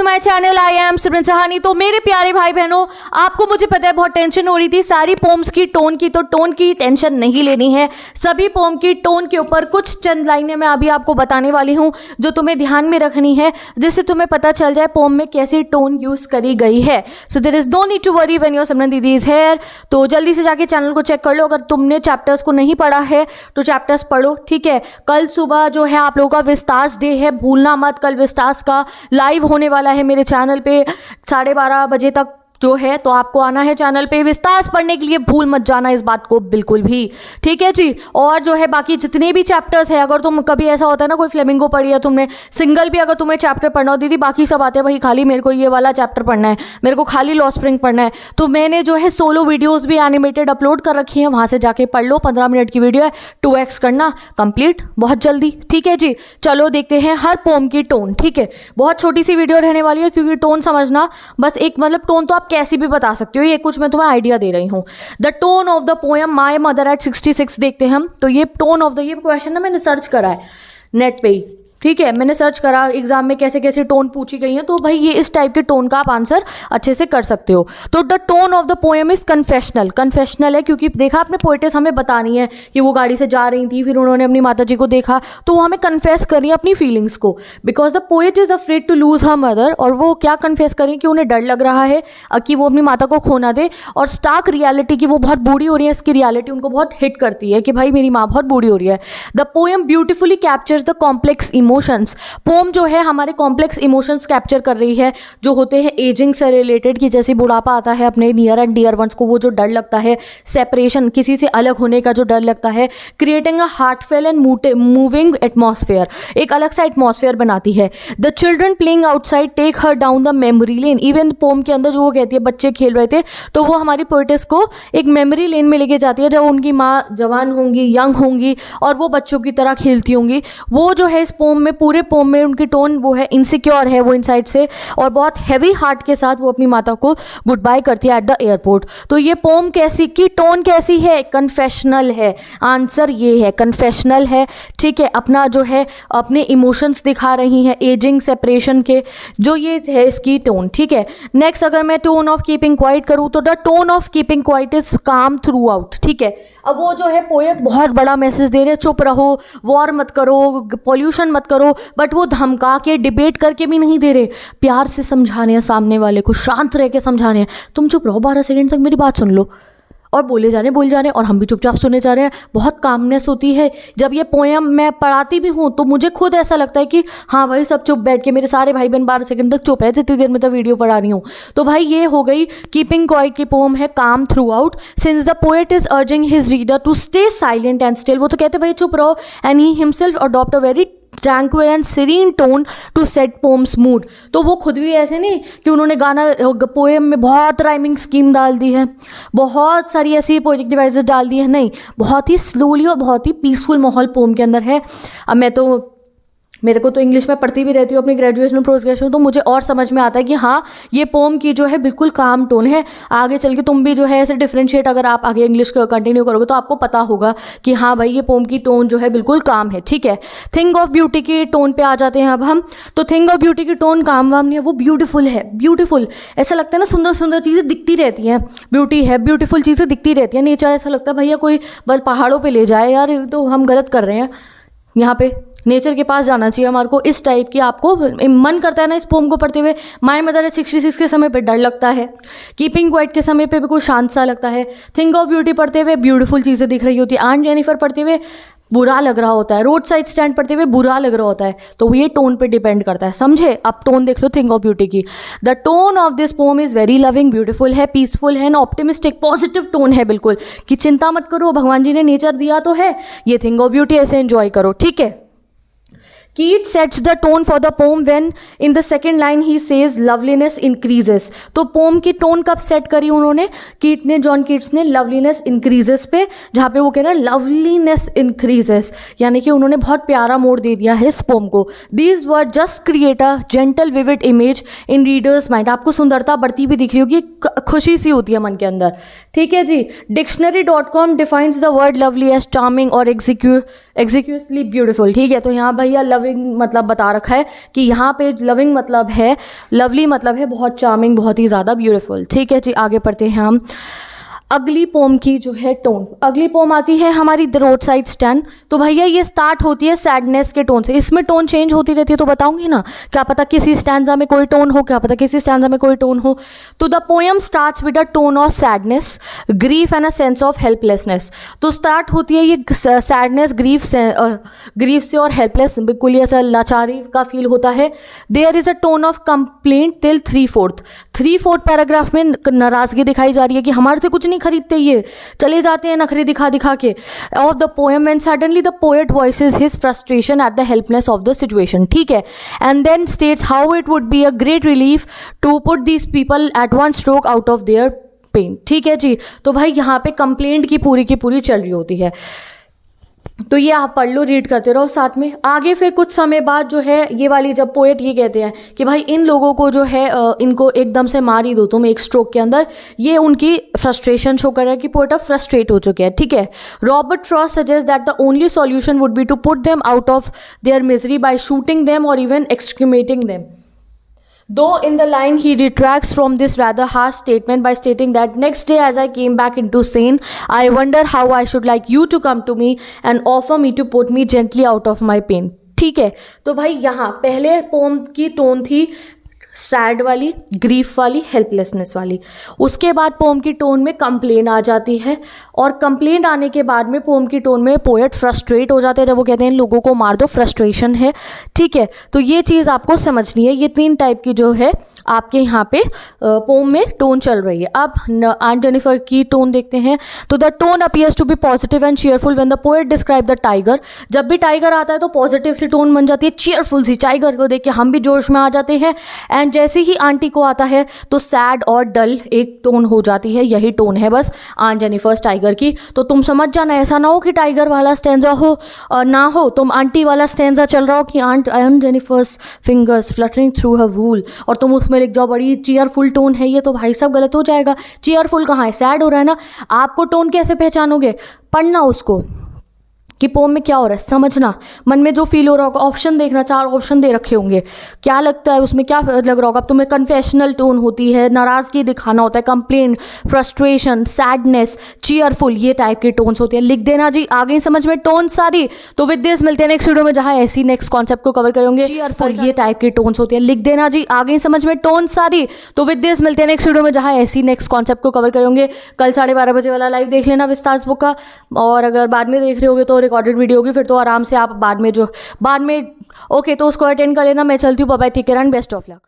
My channel. I am सिमरन सहानी। तो मेरे प्यारे भाई बहनों, आपको मुझे पता है बहुत टेंशन हो रही थी सारी पोम्स की टोन की, तो टोन की टेंशन नहीं लेनी है। सभी पोम की टोन के ऊपर कुछ चंद लाइनें मैं अभी आपको बताने वाली हूं जो तुम्हें ध्यान में रखनी है, जिससे तुम्हें पता चल जाए पोम में कैसी टोन यूज करी गई है। So there is no need to worry when your Simran दीदी इज हियर। तो जल्दी से जाके चैनल को चेक कर लो। अगर तुमने चैप्टर्स को नहीं पढ़ा है तो चैप्टर्स पढ़ो, ठीक है। कल सुबह जो है आप लोगों का विस्तास डे है, भूलना मत। कल विस्तास का लाइव होने वाला है मेरे चैनल पे 12:30 बजे तक जो है, तो आपको आना है चैनल पे विस्तास पढ़ने के लिए। भूल मत जाना इस बात को बिल्कुल भी, ठीक है जी। और जो है बाकी जितने भी चैप्टर्स है, अगर तुम कभी ऐसा होता है ना कोई फ्लेमिंगो पढ़ी है तुमने, सिंगल भी अगर तुम्हें चैप्टर पढ़ना हो, दीदी बाकी सब आते हैं भाई, खाली मेरे को ये वाला चैप्टर पढ़ना है, मेरे को खाली लॉ स्प्रिंग पढ़ना है, तो मैंने जो है सोलो वीडियोस भी एनिमेटेड अपलोड कर रखी है, वहां से जाके पढ़ लो। 15 मिनट की वीडियो है, 2x करना कंप्लीट बहुत जल्दी, ठीक है जी। चलो देखते हैं हर पोम की टोन, ठीक है। बहुत छोटी सी वीडियो रहने वाली है क्योंकि टोन समझना बस एक, मतलब टोन तो आप कैसी भी बता सकते हो, ये कुछ मैं तुम्हें आइडिया दे रही हूँ। The tone of the poem my mother eight 66 देखते हैं हम। तो ये टोन ऑफ द, ये क्वेश्चन ना मैंने सर्च करा है नेट पे ही, ठीक है। मैंने सर्च करा एग्जाम में कैसे कैसे टोन पूछी गई हैं, तो भाई ये इस टाइप के टोन का आप आंसर अच्छे से कर सकते हो। तो the tone of the poem is confessional. Confessional है क्योंकि देखा आपने पोएटेस हमें बतानी है कि वो गाड़ी से जा रही थी, फिर उन्होंने अपनी माता जी को देखा, तो वो हमें कन्फेस करी अपनी फीलिंग्स को, because the poet is afraid to lose her mother. और वो क्या कन्फेस करें कि उन्हें डर लग रहा है कि वो अपनी माता को खो ना दे, और स्टार्क रियलिटी की वो बहुत बूढ़ी हो रही है, इसकी रियलिटी उनको बहुत हिट करती है कि भाई मेरी माँ बहुत बूढ़ी हो रही है। The poem beautifully captures the complex emotions. Poem जो है हमारे कॉम्प्लेक्स इमोशंस कैप्चर कर रही है, जो होते हैं एजिंग से रिलेटेड, कि जैसे बुढ़ापा आता है अपने नियर एंड डियर वंस को, वो जो डर लगता है, सेपरेशन, किसी से अलग होने का जो डर लगता है, creating a heartfelt and moving atmosphere, एक अलग सा एटमॉस्फेयर बनाती है। The children playing outside take her down the memory lane. Even poem के अंदर जो वो कहती है बच्चे खेल रहे थे, तो वो हमारी पोएटेस को एक मेमोरी लेन में लेके जाती है, जब उनकी माँ जवान होंगी, यंग होंगी, और वो बच्चों की तरह खेलती होंगी। वो जो है इस पोम में, पूरे पोम में उनकी टोन वो है इनसिक्योर है वो इनसाइड से, और बहुत हैवी हार्ट के साथ वो अपनी माता को गुड बाय करती है एट द एयरपोर्ट। तो ये पोम कैसी की टोन कैसी है? कन्फेशनल है। आंसर ये है, कन्फेशनल है, ठीक है। अपना जो है अपने इमोशंस दिखा रही हैं, एजिंग, सेपरेशन के, जो ये है इसकी टोन, ठीक है। नेक्स्ट अगर मैं टोन ऑफ कीपिंग क्वाइट करूँ तो the tone of keeping quiet is काम थ्रू आउट, ठीक है। अब वो जो है पोएट बहुत बड़ा मैसेज दे रहे हैं, चुप रहो, वॉर मत करो, पॉल्यूशन मत करो, बट वो धमका के डिबेट करके भी नहीं दे रहे, प्यार से समझाने हैं सामने वाले को, शांत रह के समझाने हैं। तुम चुप रहो 12 सेकंड तक, मेरी बात सुन लो, और बोले जाने और हम भी चुपचाप सुने जा रहे हैं। बहुत कामनेस होती है जब ये पोएम मैं पढ़ाती भी हूँ, तो मुझे खुद ऐसा लगता है कि हाँ भाई सब चुप बैठ के, मेरे सारे भाई बहन 12 सेकंड तक चुप है जितनी देर में तो वीडियो पढ़ा रही हूँ। तो भाई ये हो गई कीपिंग क्वाइट की पोएम है, calm throughout, since the poet is urging his reader to stay silent and still. वो तो कहते भाई चुप रहो, and he himself adopt a very tranquil and serene tone to set poem's mood. तो वो खुद भी ऐसे नहीं कि उन्होंने गाना पोएम में बहुत राइमिंग स्कीम डाल दी है, बहुत सारी ऐसी पोएटिक डिवाइसेस डाल दी है, नहीं, बहुत ही स्लोली और बहुत ही पीसफुल माहौल पोम के अंदर है। अब मेरे को तो इंग्लिश में पढ़ती भी रहती हूँ अपनी ग्रेजुएशन पोस्ट ग्रेजुएशन, तो मुझे और समझ में आता है कि हाँ ये पोम की जो है बिल्कुल काम टोन है। आगे चल के तुम भी जो है ऐसे डिफ्रेंशिएट, अगर आप आगे इंग्लिश कंटिन्यू करोगे तो आपको पता होगा कि हाँ भाई ये पोम की टोन जो है बिल्कुल काम है, ठीक है। थिंग ऑफ ब्यूटी की टोन पे आ जाते हैं अब हम। तो थिंग ऑफ ब्यूटी की टोन काम वाम नहीं है, वो ब्यूटीफुल है। ब्यूटीफुल ऐसा लगता है ना, सुंदर सुंदर चीज़ें दिखती रहती हैं, ब्यूटी है, ब्यूटीफुल चीज़ें दिखती रहती हैं। नेचर ऐसा लगता है भैया कोई बस पहाड़ों पर ले जाए, यार तो हम गलत कर रहे हैं, यहाँ पे नेचर के पास जाना चाहिए हमारे को। इस टाइप की आपको मन करता है ना इस पोम को पढ़ते हुए। माय मदर एट 66 के समय पे डर लगता है, कीपिंग क्वाइट के समय पे भी कुछ शांत सा लगता है, थिंग ऑफ ब्यूटी पढ़ते हुए ब्यूटीफुल चीज़ें दिख रही होती है, आंट जेनिफर पढ़ते हुए बुरा लग रहा होता है, रोड साइड स्टैंड पढ़ते हुए बुरा लग रहा होता है। तो ये टोन पे डिपेंड करता है, समझे। अब टोन देख लो थिंग ऑफ ब्यूटी की। The tone of this pome is very loving, beautiful है, पीसफुल है एंड ऑप्टिमिस्टिक, पॉजिटिव टोन है बिल्कुल, कि चिंता मत करो, भगवान जी ने नेचर दिया तो है, ये थिंग ऑफ ब्यूटी ऐसे एंजॉय करो, ठीक है। Keats sets the tone for the poem when in the second line he says loveliness increases। तो पोम की टोन कब सेट करी उन्होंने, कीट ने, जॉन कीट्स ने, loveliness increases पे, जहाँ पे वो कह रहे हैं loveliness increases, यानी कि उन्होंने बहुत प्यारा मोड़ दे दिया है इस पोम को। These words just create a gentle vivid image in reader's mind। आपको सुंदरता बढ़ती भी दिख रही होगी, खुशी सी होती है मन के अंदर, ठीक है जी। Dictionary.com defines the word lovely as charming और exquisitely beautiful, ठीक है। तो यहाँ भैया लव लविंग मतलब बता रखा है कि यहाँ पे लविंग मतलब है, लवली मतलब है बहुत चार्मिंग, बहुत ही ज़्यादा ब्यूटीफुल। ठीक है जी, आगे पढ़ते हैं हम। अगली पोम की जो है टोन, अगली पोम आती है हमारी द रोड साइड स्टैंड। तो भैया ये स्टार्ट होती है सैडनेस के टोन से, इसमें टोन चेंज होती रहती है तो बताऊंगी ना, क्या पता किसी स्टैंजा में कोई टोन हो, क्या पता किसी स्टैंजा में कोई टोन हो। तो the poem starts with a tone of sadness, grief and a sense of helplessness. तो स्टार्ट होती है ये सैडनेस, ग्रीफ से और हेल्पलेस, बिल्कुल ही ऐसा लाचारी का फील होता है। There is a tone of complaint till 3/4 paragraph में नाराजगी दिखाई जा रही है कि हमारे से कुछ नहीं खरीदते, ये चले जाते हैं नखरे दिखा दिखा के। Of the poem and suddenly the poet voices his frustration at the helpless of the situation. ठीक है, and then states how it would be a great relief to put these people at one stroke out of their pain. ठीक है जी, तो भाई यहाँ पे complaint की पूरी चल रही होती है। तो ये आप पढ़ लो, रीड करते रहो साथ में। आगे फिर कुछ समय बाद जो है ये वाली, जब पोएट ये कहते हैं कि भाई इन लोगों को जो है इनको एकदम से मार ही दो तुम एक स्ट्रोक के अंदर, ये उनकी फ्रस्ट्रेशन शो कर रहा है कि पोएट अब फ्रस्ट्रेट हो चुके हैं। ठीक है, Robert Frost suggest that the only solution would be to put them out of their misery by shooting them और even excremating them. Though in the line he retracts from this rather harsh statement by stating that next day as I came back into scene, I wonder how I should like you to come to me and offer me to put me gently out of my pain. ठीक है, तो भाई यहाँ पहले pome की tone थी sad वाली, grief वाली, हेल्पलेसनेस वाली। उसके बाद पोम की टोन में कंप्लेन आ जाती है, और कंप्लेंट आने के बाद में पोम की टोन में पोएट फ्रस्ट्रेट हो जाते हैं जब वो कहते हैं इन लोगों को मार दो, फ्रस्ट्रेशन है। ठीक है, तो ये चीज़ आपको समझनी है। ये 3 टाइप की जो है आपके यहाँ पे पोम में टोन चल रही है। अब आंट जेनिफर की टोन देखते हैं। तो the tone appears to be positive and cheerful when the poet describe the tiger. जब भी टाइगर आता है तो पॉजिटिव सी टोन बन जाती है, चीयरफुल सी, टाइगर को देख के हम भी जोश में आ जाते हैं। एंड जैसे ही आंटी को आता है तो सैड और डल एक टोन हो जाती है। यही टोन है बस आंट जेनिफर्स टाइगर की। तो तुम समझ जाना, ऐसा ना हो कि टाइगर वाला स्टैंजा हो ना हो, तुम आंटी वाला स्टैंजा चल रहा हो कि aunt Jennifer's fingers fluttering through her wool, और तुम उसमें लिख जाओ बड़ी चीयरफुल टोन है ये, तो भाई सब गलत हो जाएगा। चीयरफुल कहाँ है, सैड हो रहा है ना। आपको टोन कैसे पहचानोगे, पढ़ना उसको कि पोम में क्या हो रहा है, समझना, मन में जो फील हो रहा होगा, ऑप्शन देखना, 4 ऑप्शन दे रखे होंगे, क्या लगता है उसमें क्या लग रहा होगा। अब तुम्हें कन्फेशनल टोन होती है, नाराज़गी दिखाना होता है, कंप्लेंट, फ्रस्ट्रेशन, सैडनेस, चीयरफुल, ये टाइप की टोन्स होती है। लिख देना जी, आ गई समझ में टोन सारी। तो विद दिस मिलते हैं नेक्स्ट वीडियो में जहाँ ऐसी नेक्स्ट कॉन्सेप्ट को कवर करेंगे। चीयरफुल, ये टाइप की टोन्स होती है। लिख देना जी, आ गई समझ में टोन सारी। तो विद दिस मिलते हैं नेक्स्ट वीडियो में जहाँ ऐसी नेक्स्ट कॉन्सेप्ट को कवर करेंगे। कल 12:30 बजे वाला लाइव देख लेना विस्तार बुक का, और अगर बाद में देख रहे होगे तो रिकॉर्डेड वीडियो होगी, फिर तो आराम से आप बाद में ओके तो उसको अटेंड कर लेना। मैं चलती हूँ, bye bye, take care and best of luck.